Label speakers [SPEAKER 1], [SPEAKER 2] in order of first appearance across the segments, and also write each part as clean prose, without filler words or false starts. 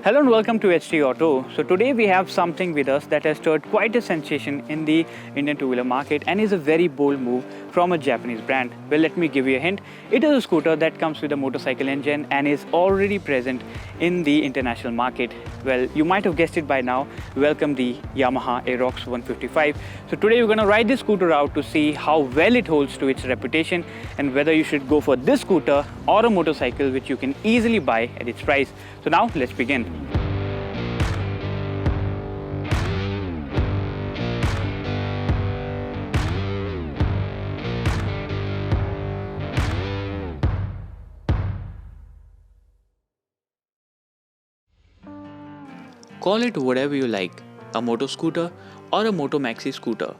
[SPEAKER 1] Hello and welcome to HT Auto. So today we have something with us that has stirred quite a sensation in the Indian two-wheeler market and is a very bold move from a Japanese brand. Well, let me give you a hint. It is a scooter that comes with a motorcycle engine and is already present in the international market. Well, you might have guessed it by now. Welcome the Yamaha Aerox 155. So today we're going to ride this scooter out to see how well it holds to its reputation and whether you should go for this scooter or a motorcycle which you can easily buy at its price. So now let's begin.
[SPEAKER 2] Call it whatever you like, a motor scooter or a moto maxi scooter.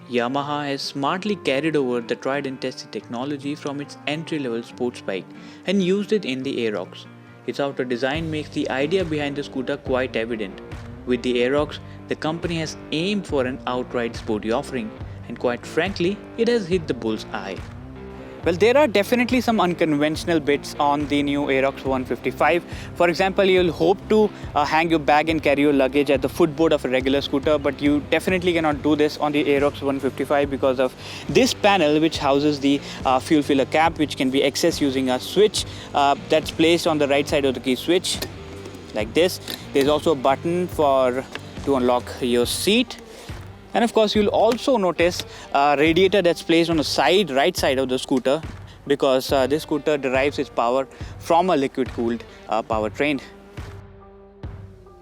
[SPEAKER 2] Yamaha has smartly carried over the tried and tested technology from its entry-level sports bike and used it in the Aerox. Its outer design makes the idea behind the scooter quite evident. With the Aerox, the company has aimed for an outright sporty offering, and quite frankly, it has hit the bull's eye.
[SPEAKER 1] Well, there are definitely some unconventional bits on the new Aerox 155. For example, you'll hope to hang your bag and carry your luggage at the footboard of a regular scooter, but you definitely cannot do this on the Aerox 155 because of this panel which houses the fuel filler cap, which can be accessed using a switch that's placed on the right side of the key switch like this. There's also a button to unlock your seat. And of course, you'll also notice a radiator that's placed on the right side of the scooter because this scooter derives its power from a liquid-cooled powertrain.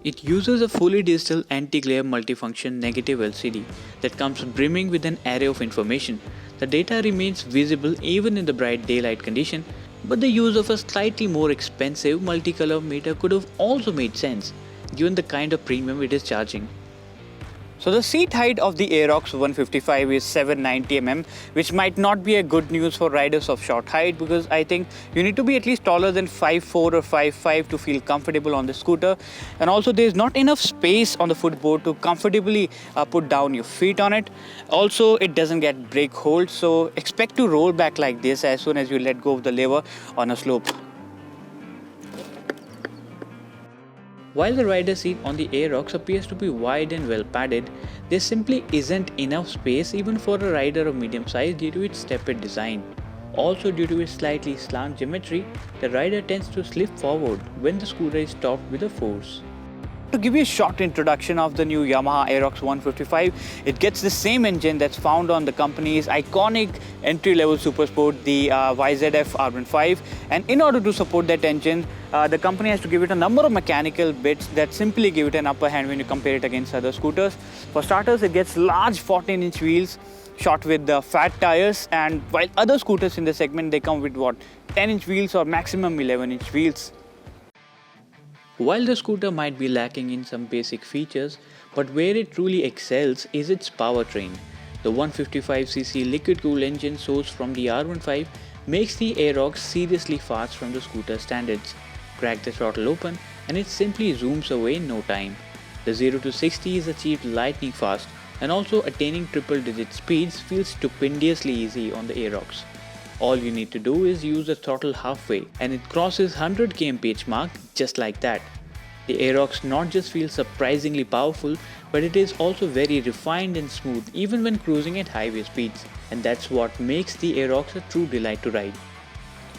[SPEAKER 2] It uses a fully digital anti-glare multifunction negative LCD that comes brimming with an array of information. The data remains visible even in the bright daylight condition, but the use of a slightly more expensive multicolor meter could have also made sense, given the kind of premium it is charging.
[SPEAKER 1] So the seat height of the Aerox 155 is 790 mm, which might not be a good news for riders of short height because I think you need to be at least taller than 5'4" or 5'5" to feel comfortable on the scooter. And also there's not enough space on the footboard to comfortably put down your feet on it. Also, it doesn't get brake hold, so expect to roll back like this as soon as you let go of the lever on a slope.
[SPEAKER 2] While the rider seat on the Aerox appears to be wide and well padded, there simply isn't enough space even for a rider of medium size due to its tepid design. Also, due to its slightly slant geometry, the rider tends to slip forward when the scooter is stopped with a force.
[SPEAKER 1] To give you a short introduction of the new Yamaha Aerox 155, it gets the same engine that's found on the company's iconic entry-level supersport, the YZF R15. And in order to support that engine, the company has to give it a number of mechanical bits that simply give it an upper hand when you compare it against other scooters. For starters, it gets large 14-inch wheels shot with fat tires, and while other scooters in the segment, they come with 10-inch wheels or maximum 11-inch wheels.
[SPEAKER 2] While the scooter might be lacking in some basic features, but where it truly excels is its powertrain. The 155cc liquid-cooled engine sourced from the R15 makes the Aerox seriously fast from the scooter standards. Crack the throttle open and it simply zooms away in no time. The 0 to 60 is achieved lightning fast, and also attaining triple-digit speeds feels stupendously easy on the Aerox. All you need to do is use the throttle halfway and it crosses 100 kmph mark just like that. The Aerox not just feels surprisingly powerful, but it is also very refined and smooth even when cruising at highway speeds, and that's what makes the Aerox a true delight to ride.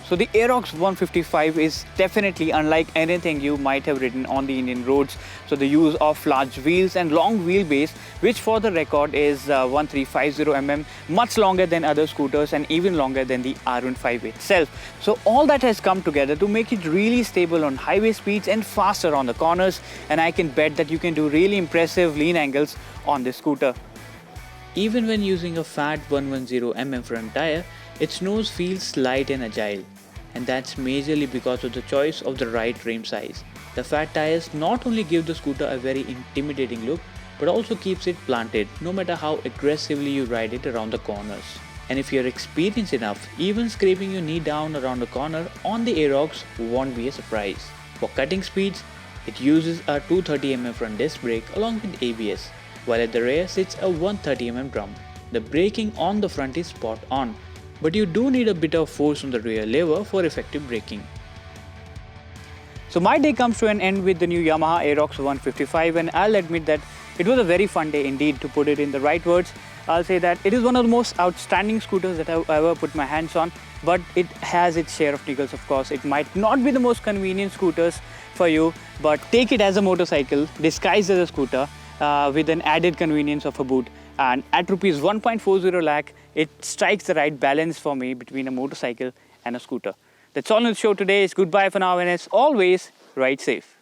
[SPEAKER 1] So the Aerox 155 is definitely unlike anything you might have ridden on the Indian roads. So the use of large wheels and long wheelbase, which for the record is 1350 mm, much longer than other scooters and even longer than the R15 itself. So all that has come together to make it really stable on highway speeds and faster on the corners, and I can bet that you can do really impressive lean angles on this scooter.
[SPEAKER 2] Even when using a fat 110 mm front tire, its nose feels light and agile. And that's majorly because of the choice of the right rim size. The fat tires not only give the scooter a very intimidating look, but also keeps it planted no matter how aggressively you ride it around the corners. And if you're experienced enough, even scraping your knee down around the corner on the Aerox won't be a surprise. For cutting speeds, it uses a 230 mm front disc brake along with ABS, while at the rear sits a 130 mm drum. The braking on the front is spot on, but you do need a bit of force on the rear lever for effective braking.
[SPEAKER 1] So my day comes to an end with the new Yamaha Aerox 155, and I'll admit that it was a very fun day indeed, to put it in the right words. I'll say that it is one of the most outstanding scooters that I've ever put my hands on, but it has its share of niggles, of course. It might not be the most convenient scooters for you, but take it as a motorcycle disguised as a scooter with an added convenience of a boot. And at rupees 1.40 lakh, it strikes the right balance for me between a motorcycle and a scooter. That's all on the show today. It's goodbye for now, and as always, ride safe.